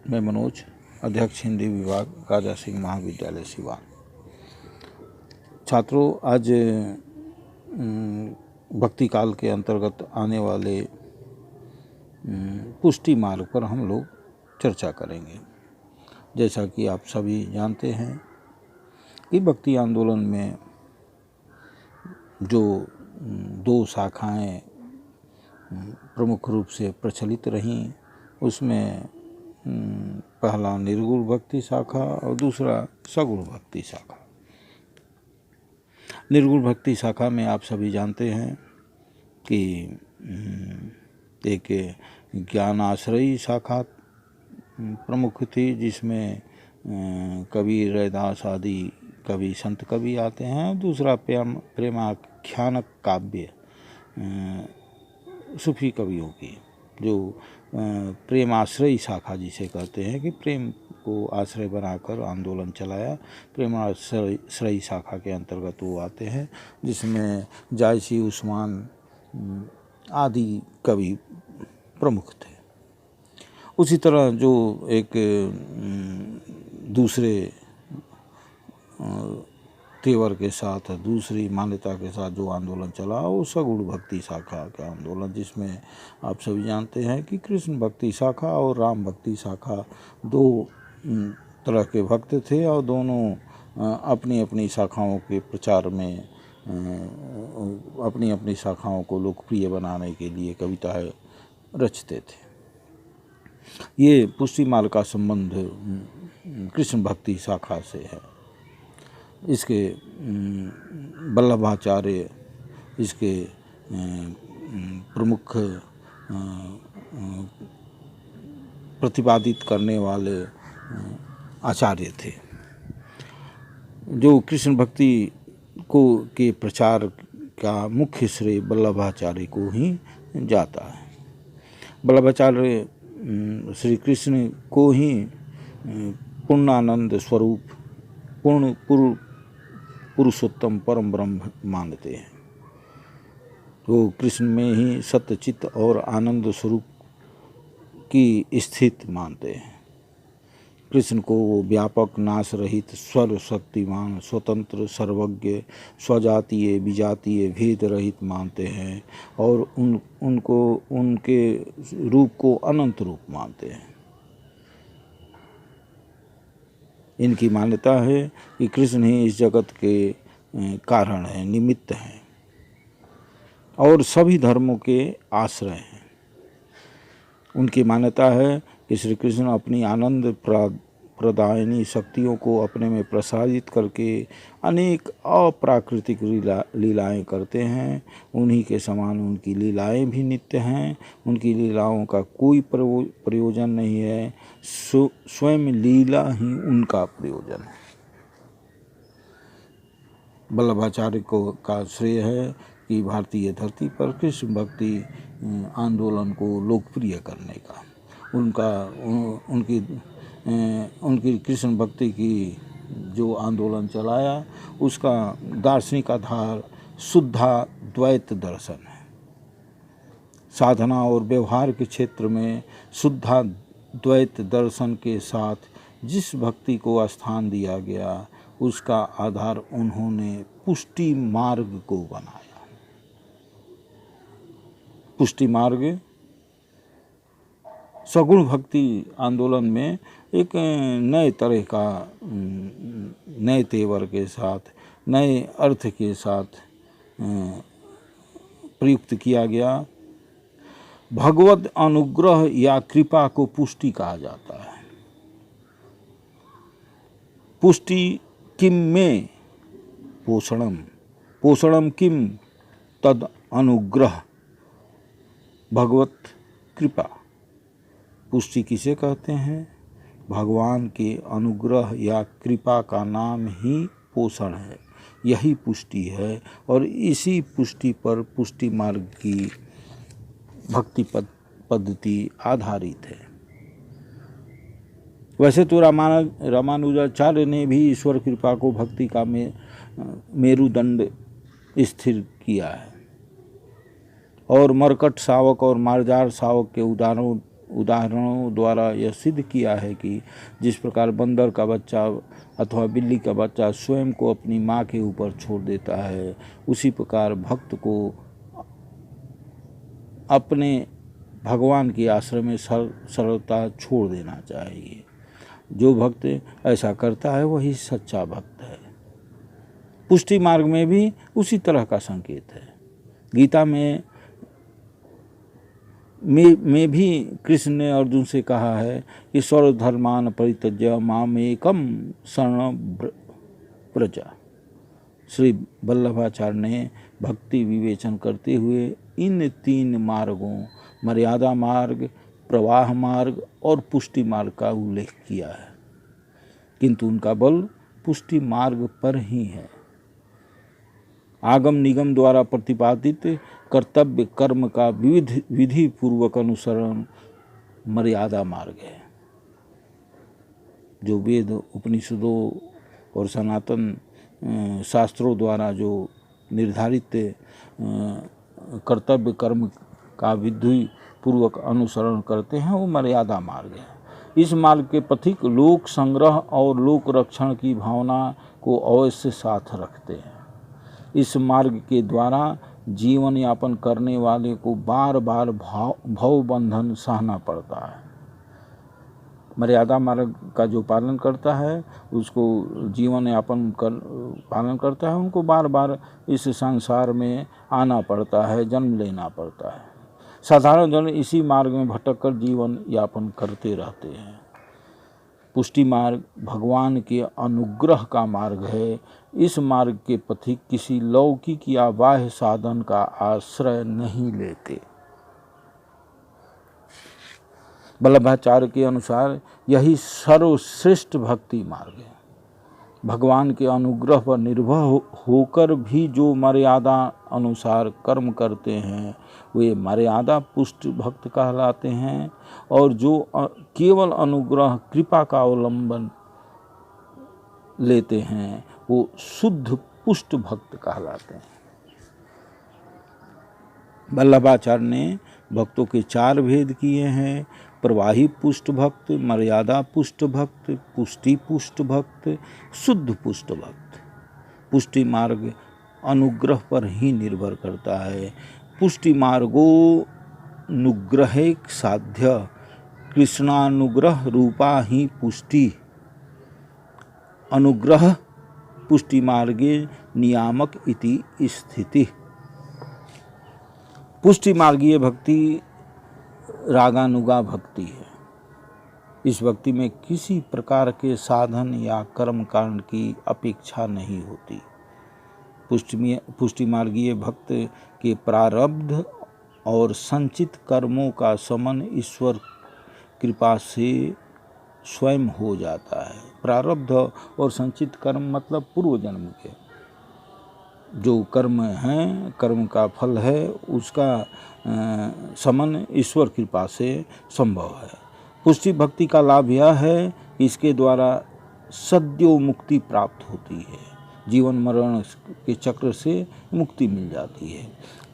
मैं मनोज, अध्यक्ष हिंदी विभाग, राजा सिंह महाविद्यालय सिवान। छात्रों, आज भक्ति काल के अंतर्गत आने वाले पुष्टि मार्ग पर हम लोग चर्चा करेंगे। जैसा कि आप सभी जानते हैं कि भक्ति आंदोलन में जो दो शाखाएं प्रमुख रूप से प्रचलित रहीं, उसमें पहला निर्गुण भक्ति शाखा और दूसरा सगुण भक्ति शाखा। निर्गुण भक्ति शाखा में आप सभी जानते हैं कि एक ज्ञान आश्रयी शाखा प्रमुख थी, जिसमें कबीर, रैदास आदि कवि संत कवि आते हैं। दूसरा प्रेमाख्यानक काव्य सूफी कवियों की, जो प्रेमाश्रयी शाखा जिसे कहते हैं, कि प्रेम को आश्रय बनाकर आंदोलन चलाया। प्रेमाश्रयी शाखा के अंतर्गत वो आते हैं, जिसमें जायसी, उस्मान आदि कवि प्रमुख थे। उसी तरह जो एक दूसरे तेवर के साथ, दूसरी मान्यता के साथ जो आंदोलन चला, वो सगुण भक्ति शाखा का आंदोलन, जिसमें आप सभी जानते हैं कि कृष्ण भक्ति शाखा और राम भक्ति शाखा दो तरह के भक्त थे, और दोनों अपनी अपनी शाखाओं के प्रचार में अपनी अपनी शाखाओं को लोकप्रिय बनाने के लिए कविताएं रचते थे। ये पुष्टि मार्ग का संबंध कृष्ण भक्ति शाखा से है। इसके वल्लभाचार्य इसके प्रमुख प्रतिपादित करने वाले आचार्य थे। जो कृष्ण भक्ति के प्रचार का मुख्य श्रेय वल्लभाचार्य को ही जाता है। वल्लभाचार्य श्री कृष्ण को ही पूर्णानंद स्वरूप, पूर्ण पुरुषोत्तम परम ब्रह्म मानते हैं। वो कृष्ण में ही सत्य, चित्त और आनंद स्वरूप की स्थित मानते हैं। कृष्ण को वो व्यापक, नाश रहित, सर्वशक्तिमान, स्वतंत्र, सर्वज्ञ, स्वजातीय विजातीय भेद रहित मानते हैं, और उनको उनके रूप को अनंत रूप मानते हैं। इनकी मान्यता है कि कृष्ण ही इस जगत के कारण हैं, निमित्त हैं, और सभी धर्मों के आश्रय हैं। उनकी मान्यता है कि श्री कृष्ण अपनी आनंद प्रदायिनी शक्तियों को अपने में प्रसारित करके अनेक अप्राकृतिक लीलाएं करते हैं। उन्हीं के समान उनकी लीलाएं भी नित्य हैं। उनकी लीलाओं का कोई प्रयोजन नहीं है, स्वयं लीला ही उनका प्रयोजन है। वल्लभाचार्य को का श्रेय है कि भारतीय धरती पर कृष्ण भक्ति आंदोलन को लोकप्रिय करने का। उनकी कृष्ण भक्ति की जो आंदोलन चलाया, उसका दार्शनिक आधार शुद्धाद्वैत दर्शन है। साधना और व्यवहार के क्षेत्र में शुद्धाद्वैत दर्शन के साथ जिस भक्ति को स्थान दिया गया, उसका आधार उन्होंने पुष्टि मार्ग को बनाया। पुष्टि मार्ग सगुण भक्ति आंदोलन में एक नए तरह का, नए तेवर के साथ, नए अर्थ के साथ प्रयुक्त किया गया। भगवत अनुग्रह या कृपा को पुष्टि कहा जाता है। पुष्टि किम में पोषणम, पोषणम किम तद अनुग्रह, भगवत कृपा। पुष्टि किसे कहते हैं? भगवान के अनुग्रह या कृपा का नाम ही पोषण है, यही पुष्टि है, और इसी पुष्टि पर पुष्टि मार्ग की भक्ति पद्धति आधारित है। वैसे तो रामानुजाचार्य ने भी ईश्वर कृपा को भक्ति का मेरुदंड स्थिर किया है, और मरकट शावक और मार्जार शावक के उदाहरणों द्वारा यह सिद्ध किया है कि जिस प्रकार बंदर का बच्चा अथवा बिल्ली का बच्चा स्वयं को अपनी माँ के ऊपर छोड़ देता है, उसी प्रकार भक्त को अपने भगवान के आश्रय में सरलता छोड़ देना चाहिए। जो भक्त ऐसा करता है वही सच्चा भक्त है। पुष्टि मार्ग में भी उसी तरह का संकेत है। गीता में भी कृष्ण ने अर्जुन से कहा है कि सर्वधर्मान परित्यज्य मामेकं शरणं व्रज। श्री वल्लभाचार्य ने भक्ति विवेचन करते हुए इन 3 मार्गों मर्यादा मार्ग, प्रवाह मार्ग और पुष्टि मार्ग का उल्लेख किया है, किंतु उनका बल पुष्टि मार्ग पर ही है। आगम निगम द्वारा प्रतिपादित कर्तव्य कर्म का विधि पूर्वक अनुसरण मर्यादा मार्ग है। जो वेद उपनिषदों और सनातन शास्त्रों द्वारा जो निर्धारित कर्तव्य कर्म का विधि पूर्वक अनुसरण करते हैं वो मर्यादा मार्ग है। इस मार्ग के पथिक लोक संग्रह और लोक रक्षण की भावना को अवश्य साथ रखते हैं। इस मार्ग के द्वारा जीवन यापन करने वाले को बार बार भव बंधन सहना पड़ता है। मर्यादा मार्ग का जो पालन करता है उसको जीवन यापन पालन करता है, उनको बार बार इस संसार में आना पड़ता है, जन्म लेना पड़ता है। साधारण जन इसी मार्ग में भटक कर जीवन यापन करते रहते हैं। पुष्टि मार्ग भगवान के अनुग्रह का मार्ग है। इस मार्ग के पथिक किसी लौकिक या बाह्य साधन का आश्रय नहीं लेते। वल्लभाचार्य के अनुसार यही सर्वश्रेष्ठ भक्ति मार्ग है। भगवान के अनुग्रह पर निर्भर होकर भी जो मर्यादा अनुसार कर्म करते हैं वे मर्यादा पुष्ट भक्त कहलाते हैं, और जो केवल अनुग्रह कृपा का अवलंबन लेते हैं वो शुद्ध पुष्ट भक्त कहलाते हैं। वल्लभाचार्य ने भक्तों के 4 भेद किए हैं: प्रवाही पुष्ट भक्त, मर्यादा पुष्ट भक्त, पुष्टि पुष्ट भक्त, शुद्ध पुष्ट भक्त। पुष्टि मार्ग अनुग्रह पर ही निर्भर करता है। पुष्टि मार्गो नुग्रहेक साध्य, कृष्णानुग्रह रूपा ही पुष्टि। अनुग्रह पुष्टि मार्गे नियामक इति स्थिति। पुष्टि मार्गीय भक्ति रागानुगा भक्ति है। इस भक्ति में किसी प्रकार के साधन या कर्म कांड की अपेक्षा नहीं होती। पुष्टि मार्गीय भक्त के प्रारब्ध और संचित कर्मों का समन ईश्वर कृपा से स्वयं हो जाता है। प्रारब्ध और संचित कर्म मतलब पूर्व जन्म के जो कर्म हैं, कर्म का फल है, उसका समन ईश्वर कृपा से संभव है। पुष्टि भक्ति का लाभ यह है कि इसके द्वारा सद्यो मुक्ति प्राप्त होती है। जीवन मरण के चक्र से मुक्ति मिल जाती है।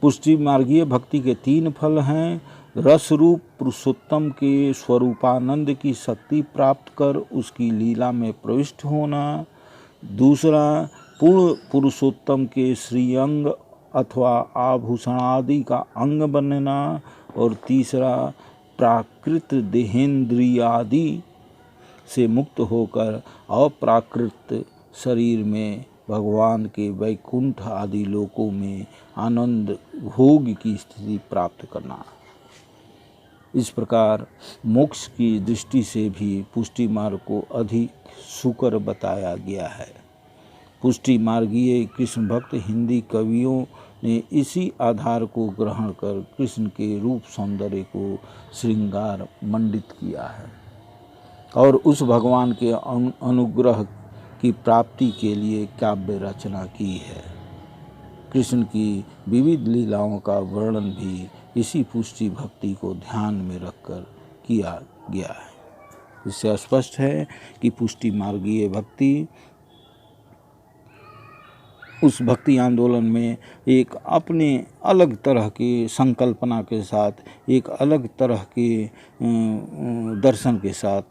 पुष्टि मार्गीय भक्ति के 3 फल हैं: रस रूप पुरुषोत्तम के स्वरूपानंद की शक्ति प्राप्त कर उसकी लीला में प्रविष्ट होना, दूसरा पूर्ण पुरुषोत्तम के श्रीअंग अथवा आभूषणादि का अंग बनना, और तीसरा प्राकृत देहेंद्रियादि से मुक्त होकर अप्राकृत शरीर में भगवान के वैकुंठ आदि लोकों में आनंद भोग की स्थिति प्राप्त करना। इस प्रकार मोक्ष की दृष्टि से भी पुष्टि मार्ग को अधिक सुकर बताया गया है। पुष्टि मार्गीय कृष्ण भक्त हिंदी कवियों ने इसी आधार को ग्रहण कर कृष्ण के रूप सौंदर्य को श्रृंगार मंडित किया है और उस भगवान के अनुग्रह की प्राप्ति के लिए काव्य रचना की है। कृष्ण की विविध लीलाओं का वर्णन भी इसी पुष्टि भक्ति को ध्यान में रखकर किया गया है। इससे स्पष्ट है कि पुष्टि मार्गीय भक्ति उस भक्ति आंदोलन में एक अपने अलग तरह की संकल्पना के साथ, एक अलग तरह के दर्शन के साथ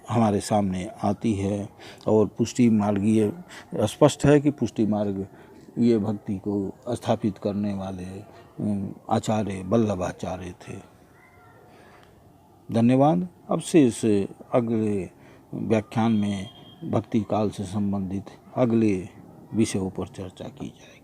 हमारे सामने आती है। और पुष्टि मार्ग ये स्पष्ट है कि पुष्टि मार्ग ये भक्ति को स्थापित करने वाले आचार्य वल्लभाचार्य थे। धन्यवाद। अब से इस अगले व्याख्यान में भक्ति काल से संबंधित अगले विषयों पर चर्चा की जाएगी।